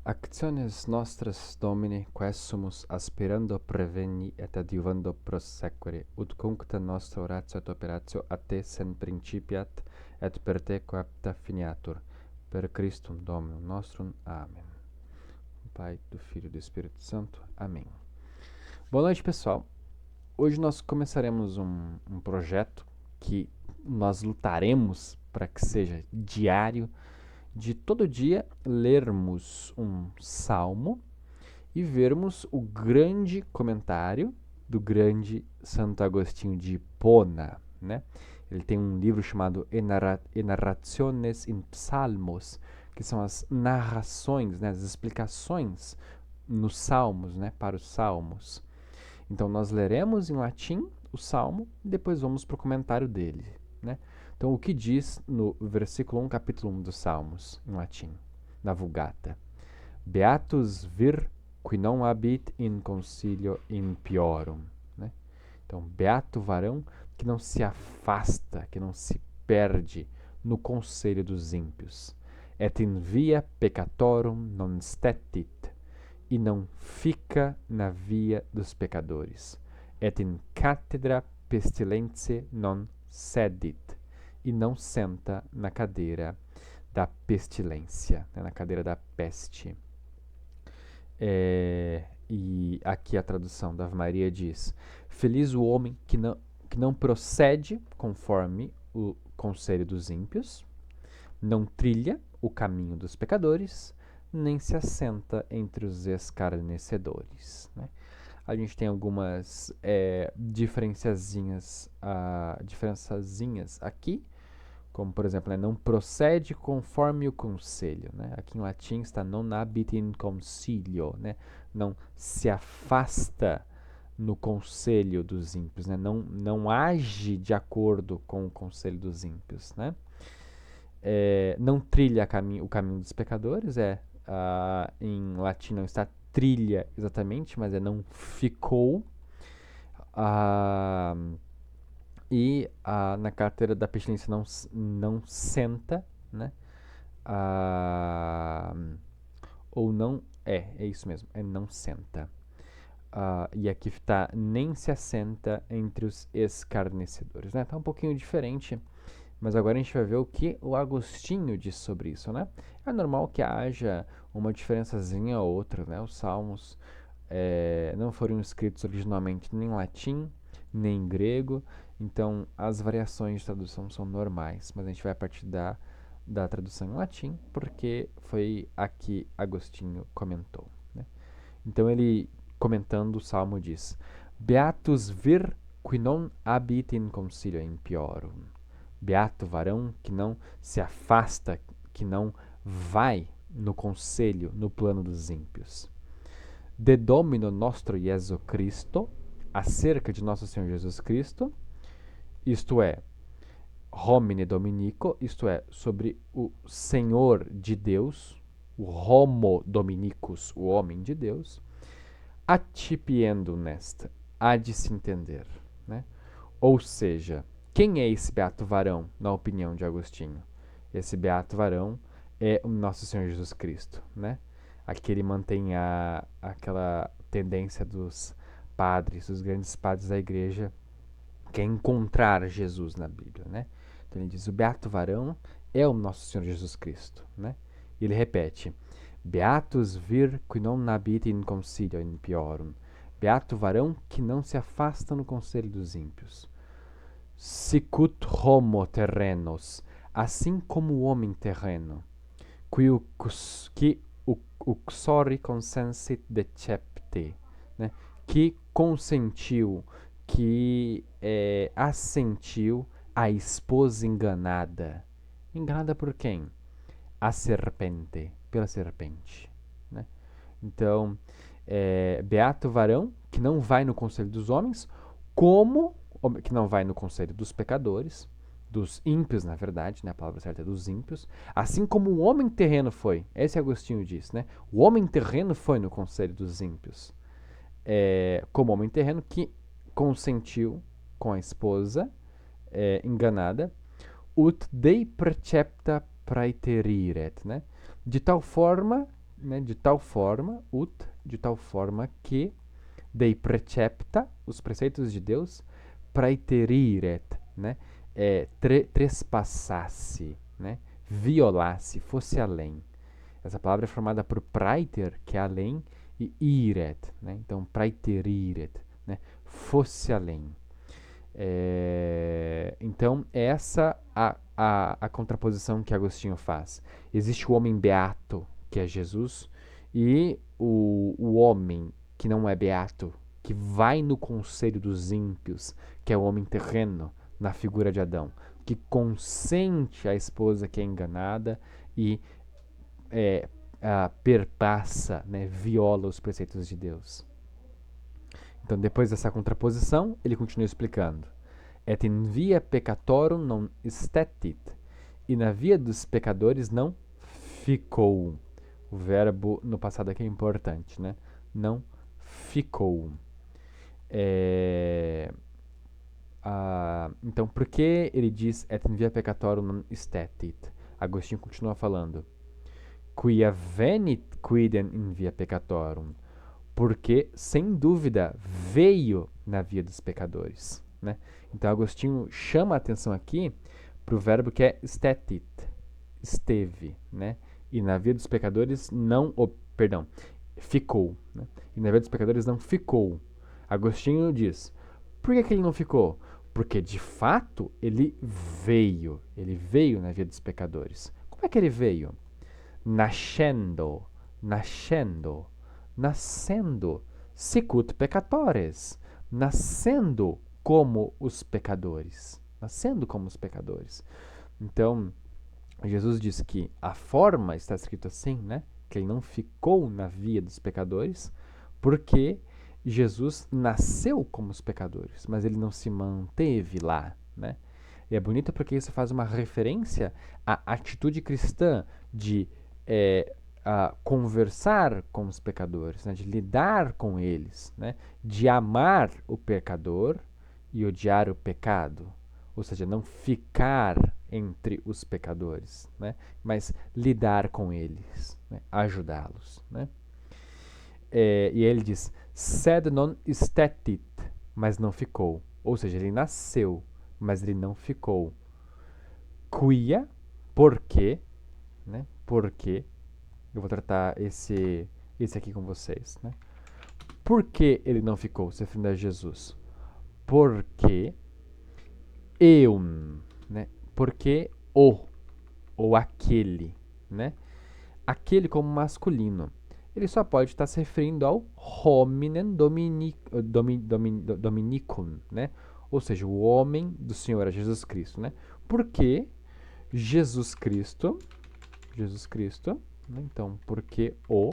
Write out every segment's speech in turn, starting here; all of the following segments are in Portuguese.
Actiones nostras, Domine, quae sumus aspirando preveni et adiuvando prosequere, ut cuncta nostra oratio et operatio a te sen principiat, et per te coapta finiatur. Per Christum Dominum nostrum. Amen. Pai, do Filho e do Espírito Santo. Amém. Boa noite, pessoal. Hoje nós começaremos um projeto que nós lutaremos para que seja diário, de todo dia lermos um salmo e vermos o grande comentário do grande Santo Agostinho de Hipona, né? Ele tem um livro chamado Enarrationes in Psalmos, que são as narrações, né, as explicações nos salmos, né, para os salmos. Então nós leremos em latim o salmo e depois vamos para o comentário dele, né? Então o que diz no versículo 1, capítulo 1 dos Salmos, em latim, na Vulgata? Beatus vir qui non habit in concilio impiorum, né? Então, beato o varão que não se afasta, que não se perde no conselho dos ímpios. Et in via peccatorum non stetit, e não fica na via dos pecadores. Et in cathedra pestilentiae non sedit, e não senta na cadeira da pestilência, né, na cadeira da peste. E aqui a tradução da Ave Maria diz: feliz o homem que não procede conforme o conselho dos ímpios, não trilha o caminho dos pecadores, nem se assenta entre os escarnecedores, né? A gente tem algumas diferençazinhas aqui, como por exemplo, né, não procede conforme o conselho, né? Aqui em latim está non habit in concilio, né? Não se afasta no conselho dos ímpios, né? Não age de acordo com o conselho dos ímpios, né? Não trilha o caminho dos pecadores, em latim não está trilha exatamente, mas não ficou. E na carteira da pestilência não senta, né? Ou não, é isso mesmo, não senta. E aqui está, nem se assenta entre os escarnecedores, né? Tá um pouquinho diferente, mas agora a gente vai ver o que o Agostinho diz sobre isso, né? É normal que haja uma diferençazinha ou outra, né? Os salmos não foram escritos originalmente nem em latim, nem em grego, então as variações de tradução são normais, mas a gente vai partir da tradução em latim, porque foi a que Agostinho comentou, né? Então ele, comentando o salmo, diz: Beatus vir qui non habit in concilio impiorum. Beato varão que não se afasta, que não vai no conselho, no plano dos ímpios. De Domino nostro Iesu Cristo, acerca de nosso Senhor Jesus Cristo, isto é, homine dominico, isto é, sobre o Senhor de Deus, o homo dominicus, o homem de Deus, atipiendo nesta, há de se entender, né? Ou seja, quem é esse beato varão, na opinião de Agostinho? Esse beato varão é o nosso Senhor Jesus Cristo, né? Aqui ele mantém aquela tendência dos padres, dos grandes padres da igreja, que é encontrar Jesus na Bíblia, né? Então ele diz: o beato varão é o nosso Senhor Jesus Cristo, né? E ele repete: Beatus vir qui non habit in concilio impiorum. Beato varão que não se afasta no conselho dos ímpios. Sicut homo terrenos, assim como o homem terreno, que uxori consensit decepte, né? Que consentiu, que assentiu a esposa enganada. Enganada por quem? A serpente, pela serpente, né? Então, beato varão que não vai no conselho dos homens, como que não vai no conselho dos pecadores, dos ímpios, na verdade, né? A palavra certa é dos ímpios, assim como o homem terreno foi. Esse Agostinho diz, né? O homem terreno foi no conselho dos ímpios, como homem terreno que consentiu com a esposa enganada, ut dei precepta praeteriret, né? De tal forma, né, de tal forma, de tal forma que, dei precepta, os preceitos de Deus, praeteriret, né, trespassasse, né, violasse, fosse além. Essa palavra é formada por praeter, que é além, e iret, né, então praeteriret, né, fosse além. Então, essa a contraposição que Agostinho faz. Existe o homem beato, que é Jesus, e o homem que não é beato, que vai no conselho dos ímpios, que é o homem terreno, na figura de Adão, que consente a esposa que é enganada e perpassa, né, viola os preceitos de Deus. Então, depois dessa contraposição, ele continua explicando. Et in via peccatorum non stetit, e na via dos pecadores não ficou. O verbo no passado aqui é importante, né? Não ficou. Então, por que ele diz et in via peccatorum non stetit? Agostinho continua falando. Quia venit quidem in via peccatorum, porque, sem dúvida, veio na via dos pecadores. Né? Então, Agostinho chama a atenção aqui para o verbo que é stetit, esteve, né? E na via dos pecadores não, ficou. Né? E na via dos pecadores não ficou. Agostinho diz, por que ele não ficou? Porque, de fato, ele veio na via dos pecadores. Como é que ele veio? Nascendo, sicut peccatores, nascendo como os pecadores. Então, Jesus diz que a forma está escrito assim, né? Que ele não ficou na via dos pecadores, porque Jesus nasceu como os pecadores, mas ele não se manteve lá, né? E é bonito porque isso faz uma referência à atitude cristã de conversar com os pecadores, né? De lidar com eles, né? De amar o pecador e odiar o pecado. Ou seja, não ficar entre os pecadores, né? Mas lidar com eles, né? Ajudá-los. Né? E ele diz, sed non stetit, mas não ficou. Ou seja, ele nasceu, mas ele não ficou. Quia, porque, né? Porque, eu vou tratar esse aqui com vocês. Né? Por que ele não ficou, se referindo a Jesus? Porque né? Porque ou aquele, né? Aquele como masculino. Ele só pode estar se referindo ao hominem dominicum, né? Ou seja, o homem do Senhor é Jesus Cristo, né? Porque Jesus Cristo, né? Então, porque o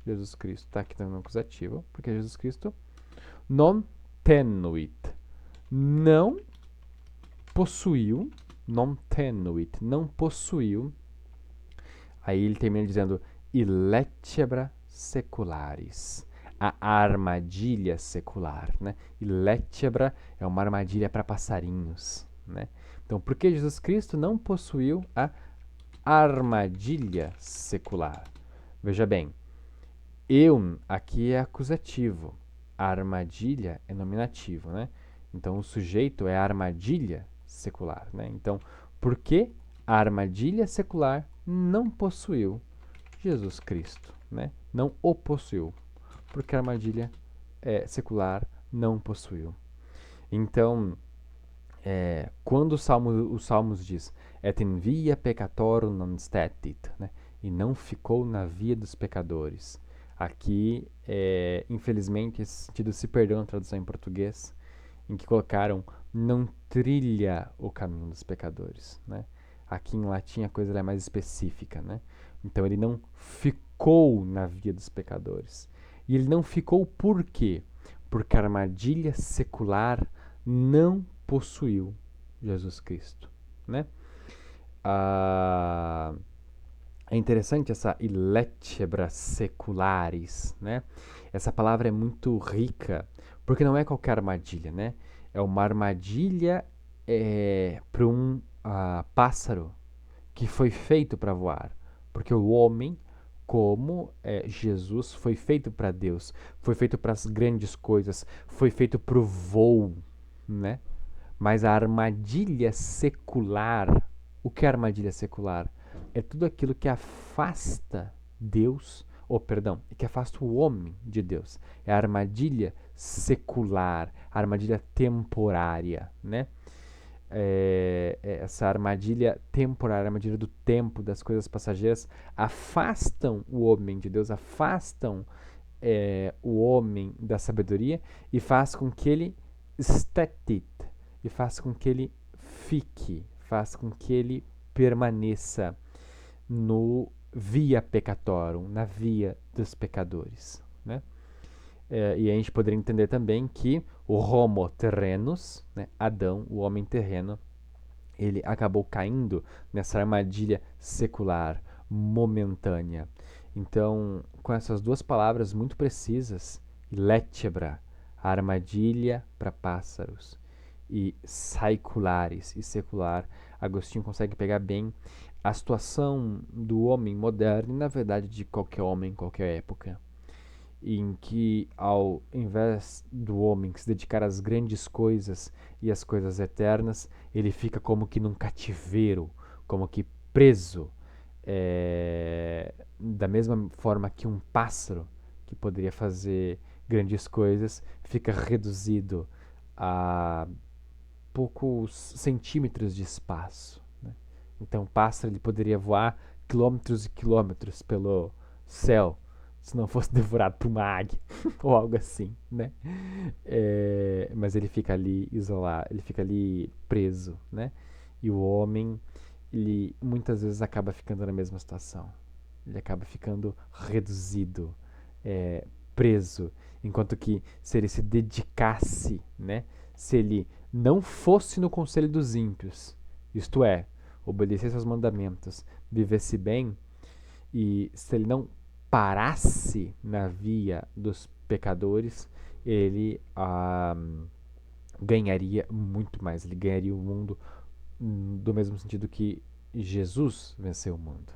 Jesus Cristo, tá aqui também no acusativo, porque Jesus Cristo non tenuit, não possuiu, não possuiu. Aí ele termina dizendo illetebra secularis, a armadilha secular, né? Illetebra é uma armadilha para passarinhos, né? Então, por que Jesus Cristo não possuiu a armadilha secular? Veja bem, aqui é acusativo, a armadilha é nominativo, né? Então, o sujeito é a armadilha secular, né? Então, por que a armadilha secular não possuiu Jesus Cristo, né? Não o possuiu, porque a armadilha secular não possuiu. Então, quando os Salmos diz et in via peccatorum non stetit, né? E não ficou na via dos pecadores. Aqui, infelizmente, esse sentido se perdeu na tradução em português, em que colocaram não trilha o caminho dos pecadores, né? Aqui em latim a coisa é mais específica, né? Então ele não ficou na via dos pecadores. E ele não ficou por quê? Porque a armadilha secular não possuiu Jesus Cristo, né? É interessante essa illetebra secularis, né? Essa palavra é muito rica, porque não é qualquer armadilha, né? É uma armadilha para um pássaro que foi feito para voar, porque o homem como Jesus foi feito para Deus, foi feito para as grandes coisas, foi feito para o voo, né? Mas a armadilha secular, o que é armadilha secular? É tudo aquilo que afasta Deus, ou perdão, que afasta o homem de Deus. É a armadilha secular, a armadilha temporária, né? Essa armadilha temporária, a armadilha do tempo, das coisas passageiras, afastam o homem de Deus, afastam o homem da sabedoria e faz com que ele statit, e faz com que ele fique, faz com que ele permaneça no via peccatorum, na via dos pecadores, né? E a gente poderia entender também que o Homo terrenus, né, Adão, o homem terreno, ele acabou caindo nessa armadilha secular, momentânea. Então, com essas duas palavras muito precisas, letebra, armadilha para pássaros, e saiculares e secular, Agostinho consegue pegar bem a situação do homem moderno e, na verdade, de qualquer homem em qualquer época, em que, ao invés do homem se dedicar às grandes coisas e às coisas eternas, ele fica como que num cativeiro, como que preso, da mesma forma que um pássaro que poderia fazer grandes coisas fica reduzido a poucos centímetros de espaço, né? Então o pássaro ele poderia voar quilômetros e quilômetros pelo céu se não fosse devorado por uma águia ou algo assim, né? Mas ele fica ali isolado, ele fica ali preso, né? E o homem, ele muitas vezes acaba ficando na mesma situação. Ele acaba ficando reduzido, preso, enquanto que se ele se dedicasse, né? Se ele não fosse no conselho dos ímpios, isto é, obedecesse aos mandamentos, vivesse bem, e se ele não parasse na via dos pecadores, ele ganharia muito mais. Ele ganharia o mundo do mesmo sentido que Jesus venceu o mundo.